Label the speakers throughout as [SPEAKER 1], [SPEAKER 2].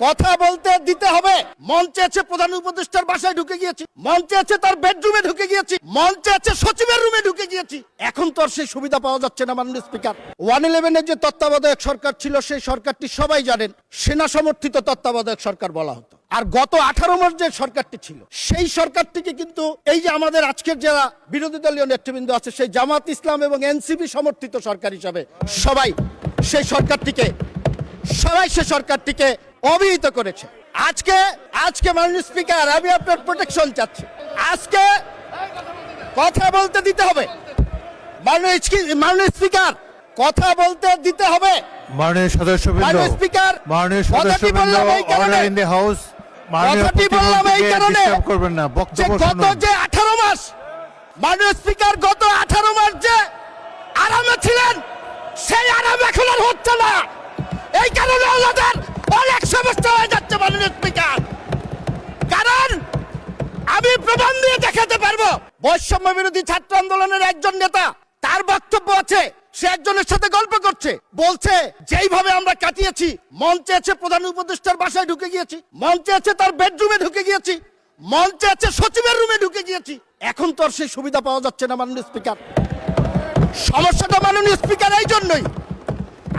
[SPEAKER 1] কথা বলতে দিতে হবে। মঞ্চে আছে প্রধান উপদেষ্টার বাসায় ঢুকে গিয়েছি, মঞ্চে আছে তার বেডরুমে ঢুকে গিয়েছি, মঞ্চে আছে সচিবের রুমে ঢুকে গিয়েছি। এখন তো আর সেই সুবিধা পাওয়া যাচ্ছে না মাননীয় স্পিকার। 111-এর যে তত্ত্বাবধায়ক সরকার ছিল সেই সরকারটি সবাই জানেন সেনা সমর্থিত তত্ত্বাবধায়ক সরকার বলা হতো। আর গত 18 মাস যে সরকারটি ছিল সেই সরকারটিকে কিন্তু এই যে আমাদের আজকের যারা বিরোধী দলীয় নেতৃবৃন্দ আছে সেই জামাত ইসলাম এবং এনসিপি সমর্থিত সরকার হিসাবে সবাই সেই সরকারটিকে অবহিত করেছে। আজকে মাননীয় স্পিকার আমি আপনার প্রোটেকশন চাচ্ছি। আজকে কথা বলতে দিতে হবে মাননীয় স্পিকার, কথা বলতে দিতে হবে।
[SPEAKER 2] মাননীয় সদস্যবৃন্দ,
[SPEAKER 1] মাননীয় স্পিকার,
[SPEAKER 2] মাননীয় সদস্যবৃন্দ, অর্ডার ইন দ্য হাউস।
[SPEAKER 1] কথাটি বললাম এই কারণে
[SPEAKER 2] করবেন না, বক্তব্য
[SPEAKER 1] গত
[SPEAKER 2] শুনুন।
[SPEAKER 1] যে 18 মাস মাননীয় স্পিকার, গত 18 মাস যে আরামে ছিলেন সেই আরাম এখন আর হচ্ছে না। এই কারণে আমাদের অনেক সমস্যা হয়ে যাচ্ছে মাননীয় স্পিকার। কারণ আমি প্রমাণ দিয়ে দেখাতে পারবো, বৈষম্য বিরোধী ছাত্র আন্দোলনের একজন নেতা, তার বক্তব্য আছে, সে একজনের সাথে গল্প করছে, বলছে যেইভাবে আমরা কাটিয়েছি, মঞ্চে আছে প্রধান উপদেষ্টার বাসায় ঢুকে গিয়েছি, মঞ্চে আছে তার বেডরুমে ঢুকে গিয়েছি, মঞ্চে আছে সচিবের রুমে ঢুকে গিয়েছি। এখন তো আর সেই সুবিধা পাওয়া যাচ্ছে না মাননীয় স্পিকার। সমস্যাটা মাননীয় স্পিকার এই জন্যই।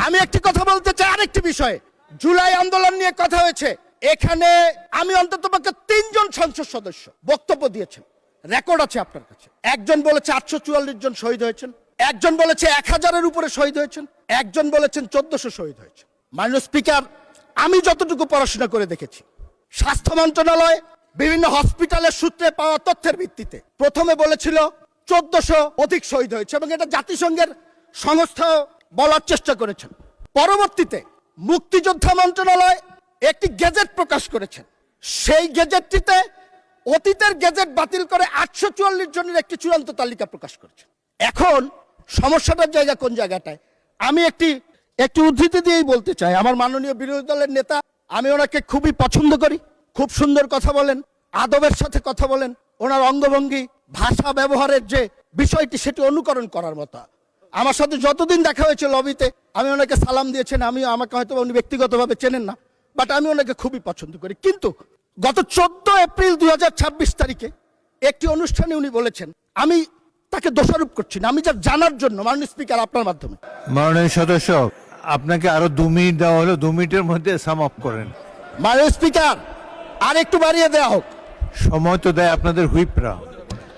[SPEAKER 1] আমি একটি কথা বলতে চাই আরেকটি বিষয়ে। জুলাই আন্দোলন নিয়ে কথা হয়েছে, এখানে আমি অন্ততপক্ষে 3 জন সংসদ সদস্য বক্তব্য দিয়েছেন, রেকর্ড আছে আপনার কাছে। একজন বলেছে 844 জন শহীদ হয়েছেন, একজন বলেছে 1000-এর উপরে শহীদ হয়েছেন, একজন বলেছেন 1400 শহীদ হয়েছে। মাননীয় স্পিকার, আমি যতটুকু পড়াশোনা করে দেখেছি, স্বাস্থ্য মন্ত্রণালয় বিভিন্ন হসপিটালের সূত্রে পাওয়া তথ্যের ভিত্তিতে প্রথমে বলেছিল 1400 অধিক শহীদ হয়েছে এবং এটা জাতিসংঘের সংস্থা বলার চেষ্টা করেছেন। পরবর্তীতে মুক্তিযোদ্ধা মন্ত্রণালয় একটি গেজেট প্রকাশ করেছেন, সেই গেজেটটিতে অতীতের গেজেট বাতিল করে 844 জনের একটি চূড়ান্ত তালিকা প্রকাশ করেছেন। এখন সমস্যাটার জায়গা কোন জায়গাটায়, আমি একটি উদ্ধৃতি দিয়েই বলতে চাই। আমার মাননীয় বিরোধী দলের নেতা, আমি ওনাকে খুবই পছন্দ করি, খুব সুন্দর কথা বলেন, আদবের সাথে কথা বলেন, ওনার অঙ্গভঙ্গি, ভাষা ব্যবহারের যে বিষয়টি সেটি অনুকরণ করার মতো। আমার সাথে যতদিন দেখা হয়েছে লবিতে আমি ওনাকে সালাম দিয়েছেন, আমাকে হয়তো উনি ব্যক্তিগতভাবে চেনেন না, বাট আমি ওনাকে খুবই পছন্দ করি। কিন্তু গত 14 এপ্রিল 2026 তারিখে একটি অনুষ্ঠানে উনি বলেছেন, আমি তাকে দোষারোপ করছি না, আমি যা জানার জন্য মাননীয় স্পিকার আপনার মাধ্যমে।
[SPEAKER 2] মাননীয় সদস্য, আপনাকে আরো 2 মিনিট দেওয়া হলো, 2 মিনিটের মধ্যে সাম আপ করেন।
[SPEAKER 1] মাননীয় স্পিকার, আর একটু বাড়িয়ে দেওয়া হোক।
[SPEAKER 2] সময় তো দেয় আপনাদের হুইপরা,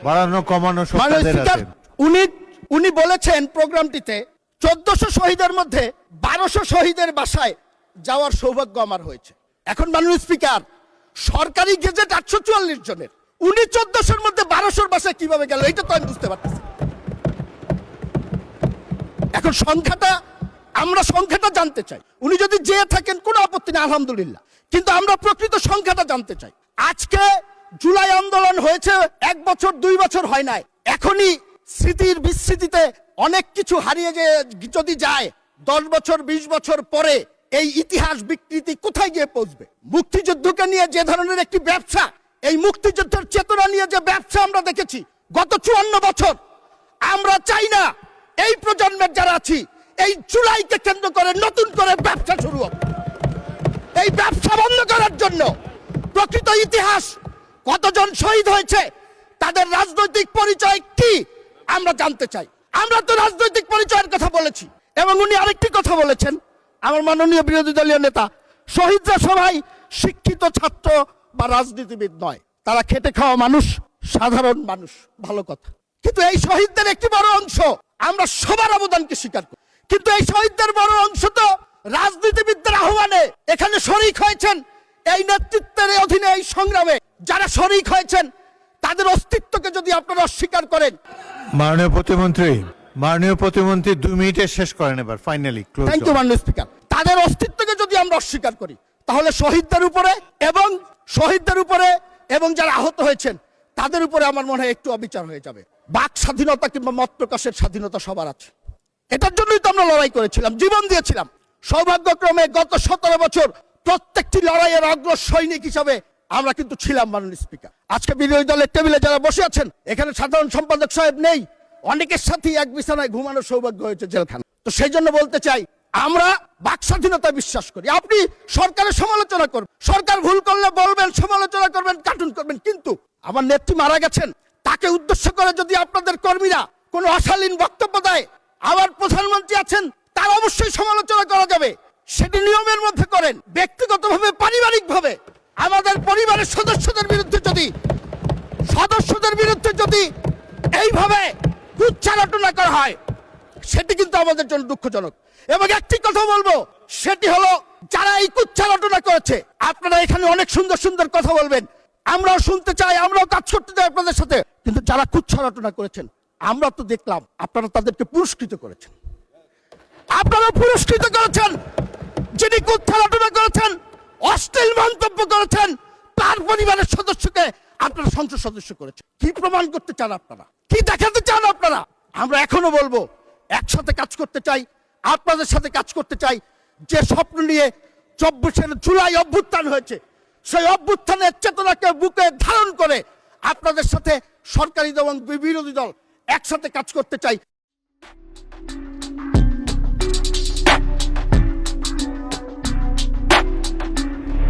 [SPEAKER 2] বাড়ানো কমানো সব
[SPEAKER 1] মাননীয়
[SPEAKER 2] তাদের
[SPEAKER 1] স্পিকার,
[SPEAKER 2] হাতে।
[SPEAKER 1] উনি বলেছেন প্রোগ্রামটিতে 1400 শহীদের মধ্যে 1200 শহীদের বাসায় যাওয়ার সৌভাগ্য আমার হয়েছে। এখন মাননীয় স্পিকার, সরকারি গেজেট 844 জনের, উনি 1400-র মধ্যে 1200-র বাসায় কিভাবে গেল এটা তো আমি বুঝতে পারতেছি। এখন আমরা সংখ্যাটা জানতে চাই। উনি যদি যেয়ে থাকেন কোনো আপত্তি নেই, আলহামদুলিল্লাহ, কিন্তু আমরা প্রকৃত সংখ্যাটা জানতে চাই। আজকে জুলাই আন্দোলন হয়েছে 1 বছর 2 বছর হয় নাই, এখনই স্মৃতির বিস্মৃতিতে অনেক কিছু হারিয়ে যদি যায়, 10 বছর 20 বছর পরে এই ইতিহাস বিকৃতি কোথায় গিয়ে পৌঁছবে? মুক্তিযুদ্ধকে নিয়ে যে ধরনের একটি ব্যবসা, এই মুক্তিযুদ্ধের চেতনা নিয়ে যে ব্যবসা আমরা দেখেছি গত 54 বছর, আমরা চাই না এই প্রজন্মের যারা আছি এই জুলাইকে কেন্দ্র করে নতুন করে ব্যবসা শুরু হোক। এই ব্যবসা বন্ধ করার জন্য প্রকৃত ইতিহাস, কতজন শহীদ হয়েছে, তাদের রাজনৈতিক পরিচয় কি আমরা জানতে চাই। আমরা তো রাজনৈতিক পরিচয়ের কথা বলেছি। এবং উনি আরেকটি কথা বলেছেন, আমার মাননীয় বিরোধী দলীয় নেতা, শহীদরা সবাই শিক্ষিত ছাত্র বা রাজনীতিবিদ নয়, তারা খেটে খাওয়া মানুষ, সাধারণ মানুষ, ভালো কথা। কিন্তু এই শহীদদের একটি বড় অংশ আমরা সবার অবদানকে স্বীকার করি, কিন্তু এই শহীদদের বড় অংশ তো রাজনীতিবিদদের আহ্বানে এখানে শরিক হয়েছেন। এই নেতৃত্বের অধীনে এই সংগ্রামে যারা শরিক হয়েছেন তাদের অস্তিত্বকে যদি আপনারা অস্বীকার করেন।
[SPEAKER 2] মাননীয় প্রতিমন্ত্রী 2 মিনিটে শেষ করেন এবার, ফাইনালি ক্লোজ।
[SPEAKER 1] থ্যাংক ইউ মাননীয় স্পিকার। তাদের অস্তিত্বকে যদি আমরা অস্বীকার করি তাহলে শহীদদের উপরে এবং যারা আহত হয়েছেন তাদের উপরে আমার মনে হয় একটু অবিচার হয়ে যাবে। বাক স্বাধীনতা কিংবা মত প্রকাশের স্বাধীনতা সবার আছে, এটার জন্যই তো আমরা লড়াই করেছিলাম, জীবন দিয়েছিলাম। সৌভাগ্যক্রমে গত 17 বছর প্রত্যেকটি লড়াইয়ের অগ্র সৈনিক হিসাবে আমরা কিন্তু ছিলাম মাননীয় স্পিকার। আজকে বিরোধী দলের টেবিলে যারা বসে আছেন, এখানে সাধারণ সম্পাদক সাহেব নেই, অনেকের সাথেই এক বিছানায় ঘুমানোর সৌভাগ্য হয়েছে জেলখানা। তো সেই জন্য বলতে চাই, আমরা বাক স্বাধীনতায় বিশ্বাস করি। আপনি সরকারের সমালোচনা করবেন, সরকার ভুল করলে বলবেন, সমালোচনা করবেন, কার্টুন করবেন, কিন্তু আমার নেত্রী মারা গেছেন, তাকে উদ্দেশ্য করে যদি আপনাদের কর্মীরা কোনো অশালীন বক্তব্য দেয়, আবার প্রধানমন্ত্রী আছেন, তার অবশ্যই সমালোচনা করা যাবে। সেটি নিয়মের মধ্যে করেন। ব্যক্তিগতভাবে, পারিবারিকভাবে আমাদের পরিবারের সদস্যদের বিরুদ্ধে যদি এইভাবে উচ্চারণা করা হয়, সেটি কিন্তু আমাদের জন্য দুঃখজনক। এবং একটি কথা বলবো, সেটি হলো যারা এই কুচ্ছা রটনা করেছে, আপনারা এখানে অনেক সুন্দর সুন্দর কথা বলবেন, আমরাও শুনতে চাই, আমরাও কাজ করতে চাই আপনাদের সাথে, কিন্তু যারা কুচ্ছা রটনা করেছেন আমরা তো দেখলাম আপনারা তাদেরকে পুরস্কৃত করেছেন। আপনারা পুরস্কৃত করেছেন যিনি কুচ্ছা রটনা করেছেন, অশ্লীল মন্তব্য করেছেন, তার পরিবারের সদস্যকে আপনারা সংসদ সদস্য করেছেন। কি প্রমাণ করতে চান আপনারা? কি দেখাতে চান আপনারা? আমরা এখনো বলবো একসাথে কাজ করতে চাই, আপনাদের সাথে কাজ করতে চাই। যে স্বপ্ন নিয়ে 24 জুলাই অভ্যুত্থান হয়েছে, সেই অভ্যুত্থানের চেতনাকে বুকে ধারণ করে আপনাদের সাথে সরকারি দল এবং বিরোধী দল একসাথে কাজ করতে চাই।